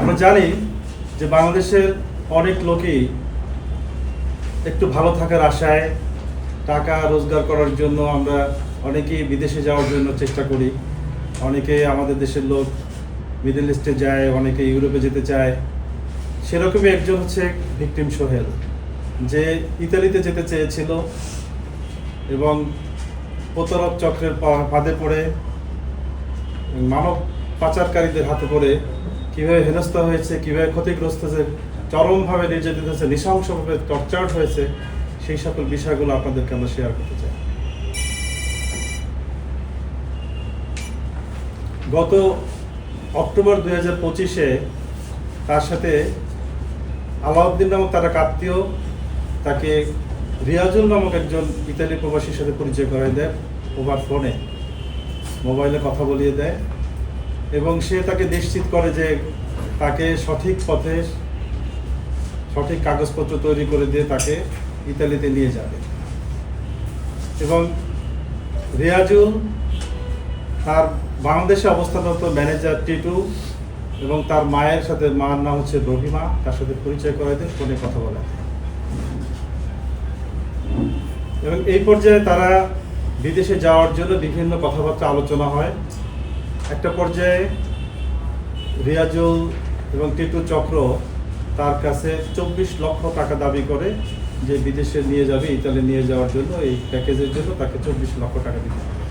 আমরা জানি যে বাংলাদেশের অনেক লোকই একটু ভালো থাকার আশায় টাকা রোজগার করার জন্য আমরা অনেকেই বিদেশে যাওয়ার জন্য চেষ্টা করি। অনেকে আমাদের দেশের লোক মিডল ইস্টে যায়, অনেকে ইউরোপে যেতে চায়। সেরকমই একজন হচ্ছে ভিকটিম সোহেল, যে ইতালিতে যেতে চেয়েছিল এবং প্রতারক চক্রের ফাঁদে পড়ে মানব পাচারকারীদের হাতে পড়ে কীভাবে হেনস্থা হয়েছে, কীভাবে ক্ষতিগ্রস্ত হয়েছে, চরমভাবে নির্যাতিত হয়েছে, নৃশংসভাবে টর্চার্ড হয়েছে, সেই সকল বিষয়গুলো আপনাদেরকে আমরা শেয়ার করতে চাই। গত অক্টোবর 2025-এ তার সাথে আলাউদ্দিন নামক তার এক আত্মীয় তাকে রিয়াজুল নামক একজন ইতালি প্রবাসীর সাথে পরিচয় করায় দেয় ওভার ফোনে, মোবাইলে কথা বলিয়ে দেয় এবং সে তাকে নিশ্চিত করে যে তাকে সঠিক পথে সঠিক কাগজপত্র তৈরি করে দিয়ে তাকে ইতালিতে নিয়ে যাবে। এবং রিয়াজুল তার বাংলাদেশে অবস্থানরত ম্যানেজার টিটু এবং তার মায়ের সাথে, মার নাম হচ্ছে রহিমা, তার সাথে পরিচয় করায় দেয়, ফোনে কথা বলে। এবং এই পর্যায়ে তারা বিদেশে যাওয়ার জন্য বিভিন্ন কথাবার্তা আলোচনা হয়। একটা পর্যায়ে রিয়াজুল এবং টিটু চক্র তার কাছে 24 লক্ষ টাকা দাবি করে যে বিদেশে নিয়ে যাবে, ইতালি নিয়ে যাওয়ার জন্য, এই প্যাকেজের জন্য তাকে 24 লক্ষ টাকা দিতে হবে।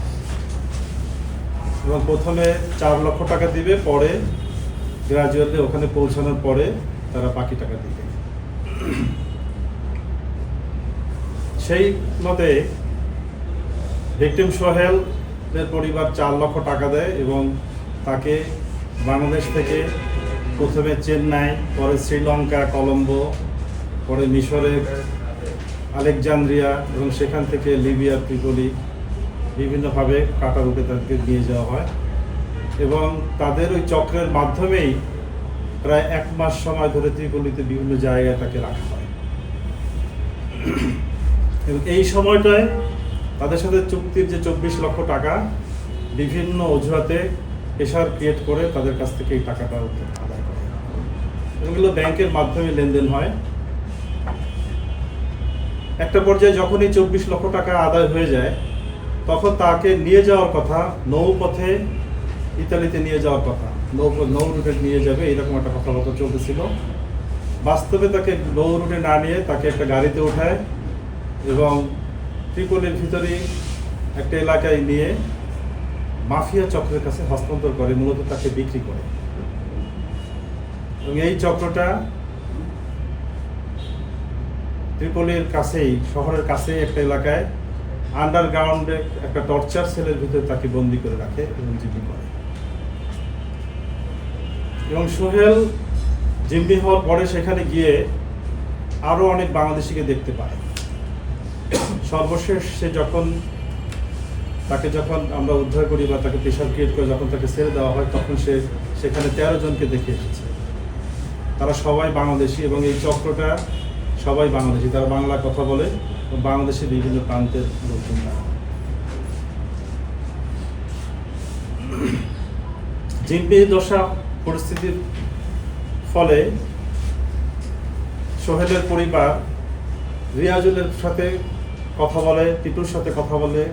এবং প্রথমে 4 লক্ষ টাকা দিবে, পরে গ্রাজুয়ালি ওখানে পৌঁছানোর পরে তারা বাকি টাকা দিবে। সেই মতে ভিকটিম সোহেলের পরিবার 4 লক্ষ টাকা দেয় এবং তাকে বাংলাদেশ থেকে প্রথমে চেন্নাই, পরে শ্রীলঙ্কা, কলম্বো, পরে মিশরের আলেকজান্দ্রিয়া এবং সেখান থেকে লিবিয়া, ত্রিপলি, বিভিন্নভাবে কাটা রুটে তাদেরকে নিয়ে যাওয়া হয়। এবং তাদের ওই চক্রের মাধ্যমেই প্রায় 1 মাস সময় ধরে ত্রিপলিতে বিভিন্ন জায়গায় তাকে রাখা হয়। এবং এই সময়টায় তাদের সাথে চুক্তির যে 24 লক্ষ টাকা বিভিন্ন অজুহাতে প্রেশার ক্রিয়েট করে তাদের কাছ থেকে এই টাকাটা আদায় করে। এগুলো ব্যাংকের মাধ্যমে লেনদেন হয়। একটা পর্যায়ে যখনই 24 লক্ষ টাকা আদায় হয়ে যায়, তখন তাকে নিয়ে যাওয়ার কথা, নৌপথে ইতালিতে নিয়ে যাওয়ার কথা, নৌ রুটে নিয়ে যাবে, এরকম একটা কথাবার্তা চলতেছিল। বাস্তবে তাকে নৌ রুটে না নিয়ে তাকে একটা গাড়িতে ওঠায় এবং ত্রিপলির ভিতরে একটা এলাকায় নিয়ে মাফিয়া চক্রের কাছে হস্তান্তর করে, মূলত তাকে বিক্রি করে। এবং এই চক্রটা ত্রিপলির কাছেই, শহরের কাছেই একটা এলাকায় আন্ডারগ্রাউন্ডে একটা টর্চার সেলের ভিতরে তাকে বন্দি করে রাখে এবং জিম্মি করে। এবং সোহেল জিম্মি হওয়ার পরে সেখানে গিয়ে আরও অনেক বাংলাদেশিকে দেখতে পায়। সর্বশেষ সে তাকে যখন আমরা উদ্ধার করি বা তাকে প্রেশার ক্রিয়েট করে যখন তাকে ছেড়ে দেওয়া হয়, তখন সে সেখানে 13 জনকে দেখে এসেছে। তারা সবাই বাংলাদেশি এবং এই চক্রটা সবাই বাংলাদেশি, তারা বাংলা কথা বলে এবং বাংলাদেশের বিভিন্ন প্রান্তের লোকজন। জিম্মি দশা পরিস্থিতির ফলে সোহেলের পরিবার রিয়াজুলের সাথে কথা বলে, টিটুর সাথে কথা বলে,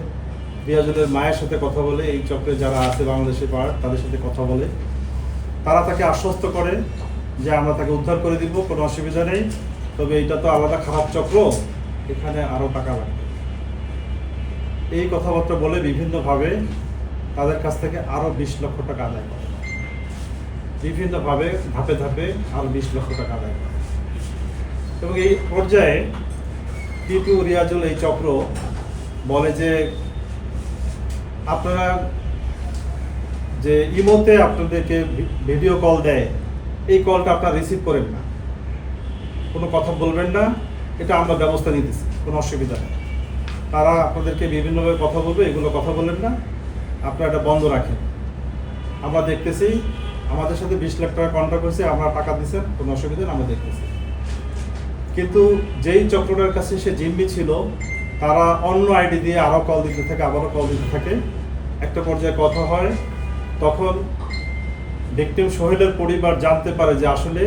রিয়াজুলের মায়ের সাথে কথা বলে, এই চক্রে যারা আছে বাংলাদেশের পার্ট তাদের সাথে কথা বলে। তারা তাকে আশ্বস্ত করে যে আমরা তাকে উদ্ধার করে দিব, কোনো অসুবিধা নেই, তবে এটা তো আলাদা খারাপ চক্র, এখানে আরও টাকা লাগবে। এই কথাবার্তা বলে বিভিন্নভাবে তাদের কাছ থেকে আরও 20 লক্ষ টাকা আদায় করে, বিভিন্নভাবে ধাপে ধাপে আরও 20 লক্ষ টাকা আদায় করে। এবং এই পর্যায়ে টিটু, রিয়াজুল, এই চক্র বলে যে আপনারা যে ইমোতে আপনাদেরকে ভিডিও কল দেয়, এই কলটা আপনারা রিসিভ করেন না, কোনো কথা বলবেন না, এটা আমরা ব্যবস্থা নিতেছি, কোনো অসুবিধা নেই। তারা আপনাদেরকে বিভিন্নভাবে কথা বলবে, এগুলো কথা বলবেন না, আপনারা এটা বন্ধ রাখেন, আমরা দেখতেছি, আমাদের সাথে 20 লাখ টাকা কন্ট্রাক্ট হয়েছে, আমরা টাকা দিচ্ছেন, কোনো অসুবিধা নেই, আমরা দেখতেছি। কিন্তু যেই চক্রটার কাছে সে জিম্মি ছিল, তারা অন্য আইডি দিয়ে আরও কল দিতে থাকে, আবারও কল দিতে থাকে। একটা পর্যায়ে কথা হয়, তখন ভিকটিম সোহেলের পরিবার জানতে পারে যে আসলে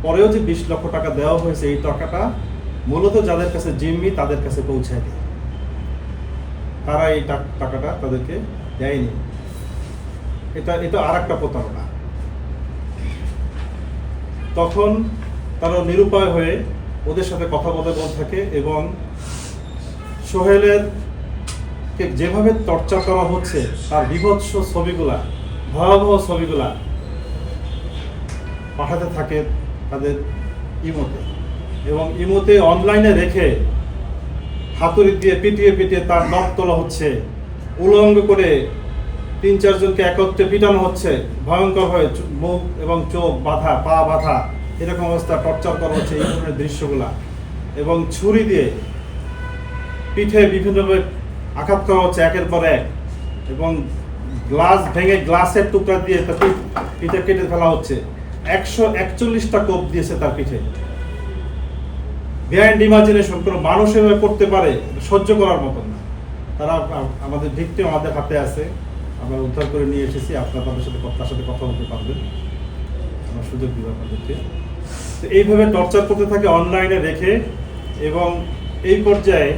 পরেও যে 20 লক্ষ টাকা দেওয়া হয়েছে, এই টাকাটা মূলত যাদের কাছে জিম্মি তাদের কাছে পৌঁছায় দেয়। তারা এই টাকাটা তাদেরকে দেয়নি। এটা আর একটা প্রতারণা। তখন তারা নিরুপায় হয়ে ওদের সাথে কথা বলতে থাকে এবং সোহেলের কে যেভাবে টর্চার করা হচ্ছে তার বিভৎস ছবিগুলা, ভয়াবহ ছবিগুলা পাঠাতে থাকে তাদের ইমোতে, এবং ইমোতে অনলাইনে রেখে হাতুড়ি দিয়ে পিটিয়ে তার নখ তোলা হচ্ছে, উলঙ্গ করে 3-4 জনকে একত্রে পিটানো হচ্ছে, ভয়ঙ্কর হয়ে মুখ এবং চোখ বাঁধা, পা বাঁধা, এরকম অবস্থা টর্চার করা হচ্ছে এই ধরনের দৃশ্যগুলা। এবং ছুরি দিয়ে পিঠে বিভিন্নভাবে আঘাত করা হচ্ছে একের পর এক, এবং গ্লাস ভেঙে গ্লাসের টুকরা দিয়ে তার পিঠে কেটে ফেলা হচ্ছে। 141টা কোপ দিয়েছে তার পিঠে। বিহাইন্ড ইমাজিনেশন, কোনো মানুষ এভাবে করতে পারে, সহ্য করার মতন না। তারা আমাদের ভিকটিম আমাদের হাতে আছে, আমরা উদ্ধার করে নিয়ে এসেছি। আপনারা তাদের সাথে কথা বলতে পারবেন, আমার সুযোগ দিব আপনাদেরকে। তো এইভাবে টর্চার করতে থাকে অনলাইনে রেখে, এবং এই পর্যায়ে